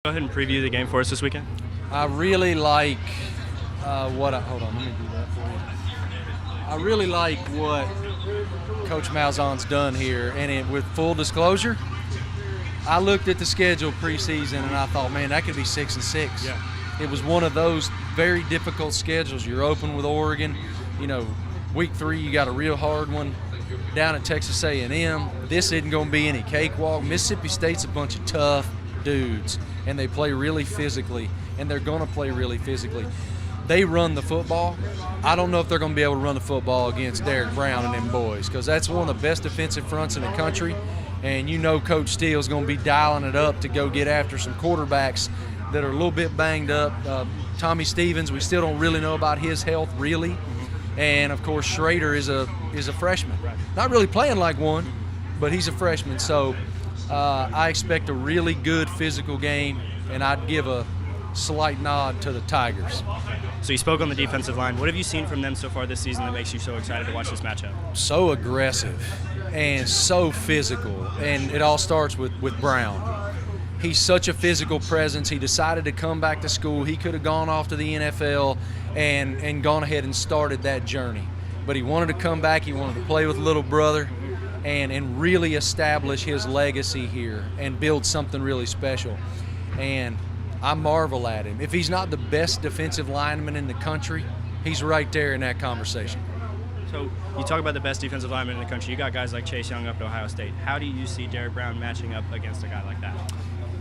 Go ahead and preview the game for us this weekend. I really like hold on, let me do that for you. I really like what Coach Malzahn's done here, and with full disclosure, I looked at the schedule preseason and I thought, man, that could be 6-6. Yeah. It was one of those very difficult schedules. You're open with Oregon, week 3 you got a real hard one down at Texas A&M. This isn't going to be any cakewalk. Mississippi State's a bunch of tough dudes, and they play really physically, and they're going to play really physically. They run the football. I don't know if they're going to be able to run the football against Derek Brown and them boys, because that's one of the best defensive fronts in the country, and Coach Steele's going to be dialing it up to go get after some quarterbacks that are a little bit banged up. Tommy Stevens, we still don't really know about his health, really. And, of course, Schrader is a freshman. Not really playing like one, but he's a freshman. So I expect a really good physical game, and I'd give a slight nod to the Tigers. So you spoke on the defensive line. What have you seen from them so far this season that makes you so excited to watch this matchup? So aggressive and so physical, and it all starts with Brown. He's such a physical presence. He decided to come back to school. He could have gone off to the NFL and gone ahead and started that journey. But he wanted to come back. He wanted to play with little brother and really establish his legacy here and build something really special. And I marvel at him. If he's not the best defensive lineman in the country, he's right there in that conversation. So you talk about the best defensive lineman in the country. You got guys like Chase Young up at Ohio State. How do you see Derek Brown matching up against a guy like that?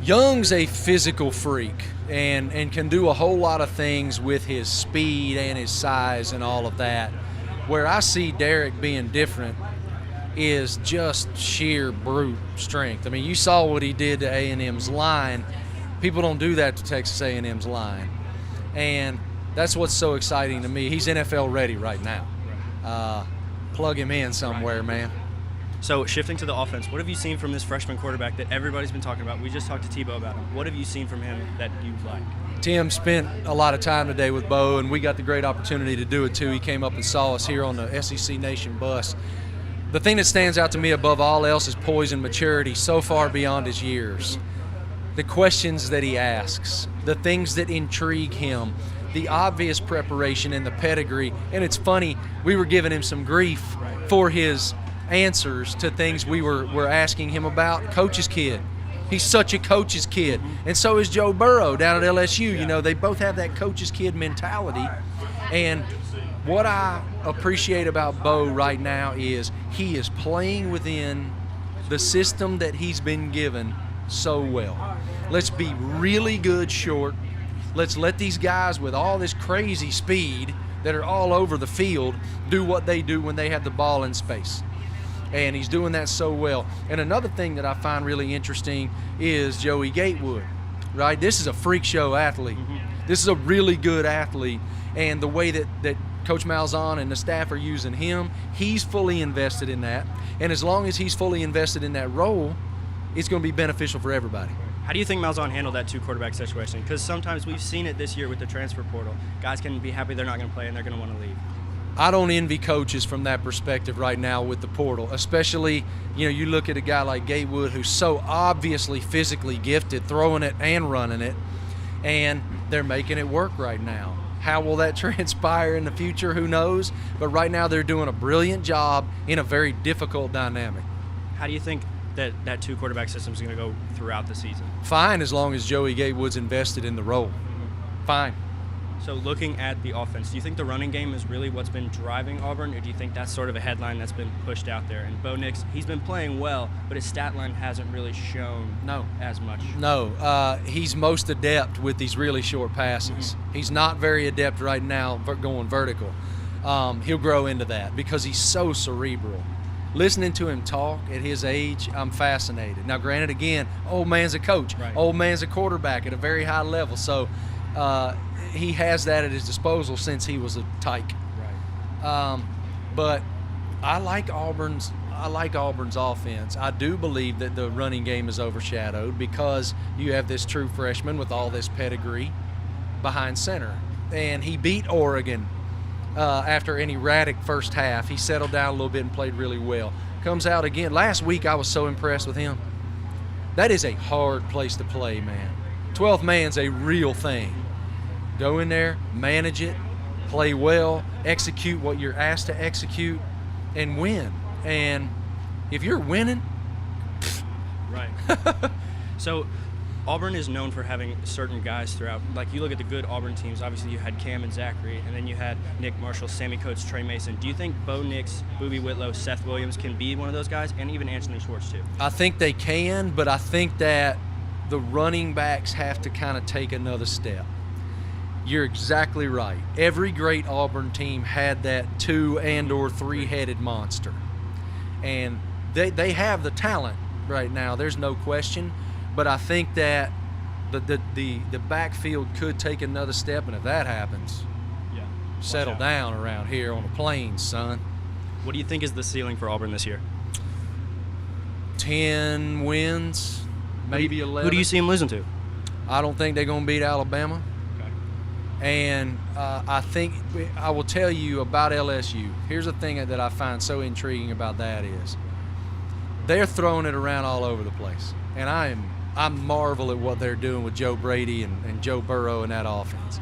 Young's a physical freak and can do a whole lot of things with his speed and his size and all of that. Where I see Derek being different is just sheer brute strength. I mean, you saw what he did to A&M's line. People don't do that to Texas A&M's line. And that's what's so exciting to me. He's NFL ready right now. Plug him in somewhere, man. So shifting to the offense, what have you seen from this freshman quarterback that everybody's been talking about? We just talked to Tebow about him. What have you seen from him that you like? Tim spent a lot of time today with Bo, and we got the great opportunity to do it too. He came up and saw us here on the SEC Nation bus. The thing that stands out to me above all else is poise and maturity so far beyond his years. The questions that he asks, the things that intrigue him, the obvious preparation and the pedigree. And it's funny, we were giving him some grief for his answers to things we were asking him about. Coach's kid. He's such a coach's kid. And so is Joe Burrow down at LSU. They both have that coach's kid mentality. And what I appreciate about Bo right now is he is playing within the system that he's been given so well. Let's be really good short. Let's let these guys with all this crazy speed that are all over the field do what they do when they have the ball in space. And he's doing that so well. And another thing that I find really interesting is Joey Gatewood, right? This is a freak show athlete. This is a really good athlete. And the way that Coach Malzahn and the staff are using him, he's fully invested in that. And as long as he's fully invested in that role, it's going to be beneficial for everybody. How do you think Malzahn handled that two-quarterback situation? Because sometimes we've seen it this year with the transfer portal. Guys can be happy they're not going to play and they're going to want to leave. I don't envy coaches from that perspective right now with the portal, especially, you look at a guy like Gatewood who's so obviously physically gifted, throwing it and running it, and they're making it work right now. How will that transpire in the future? Who knows? But right now they're doing a brilliant job in a very difficult dynamic. How do you think that two-quarterback system is going to go throughout the season? Fine, as long as Joey Gatewood's invested in the role. Fine. So looking at the offense, do you think the running game is really what's been driving Auburn, or do you think that's sort of a headline that's been pushed out there? And Bo Nix, he's been playing well, but his stat line hasn't really shown as much. No, he's most adept with these really short passes. He's not very adept right now going vertical. He'll grow into that because he's so cerebral. Listening to him talk at his age, I'm fascinated. Now, granted, again, old man's a coach. Right. Old man's a quarterback at a very high level. So he has that at his disposal since he was a tyke. Right. But I like Auburn's offense. I do believe that the running game is overshadowed because you have this true freshman with all this pedigree behind center. And he beat Oregon after an erratic first half. He settled down a little bit and played really well. Comes out again. Last week I was so impressed with him. That is a hard place to play, man. 12th man's a real thing. Go in there, manage it, play well, execute what you're asked to execute, and win. And if you're winning, right. So Auburn is known for having certain guys throughout. Like, you look at the good Auburn teams, obviously you had Cam and Zachary, and then you had Nick Marshall, Sammy Coates, Trey Mason. Do you think Bo Nix, Boobie Whitlow, Seth Williams can be one of those guys, and even Anthony Schwartz too? I think they can, but I think that the running backs have to kind of take another step. You're exactly right. Every great Auburn team had that 2 and or 3-headed monster. And they have the talent right now, there's no question. But I think that the backfield could take another step, and if that happens, settle down around here on the plains, son. What do you think is the ceiling for Auburn this year? 10 wins, maybe 11. Who do you see them losing to? I don't think they're going to beat Alabama. Okay. And I think I will tell you about LSU. Here's the thing that I find so intriguing about that is they're throwing it around all over the place. And I marvel at what they're doing with Joe Brady and Joe Burrow and that offense.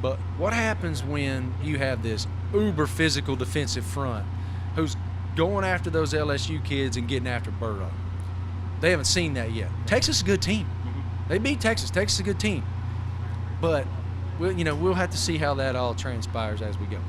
But what happens when you have this uber physical defensive front who's going after those LSU kids and getting after Burrow? They haven't seen that yet. Texas is a good team. They beat Texas. Texas is a good team. But we'll have to see how that all transpires as we go.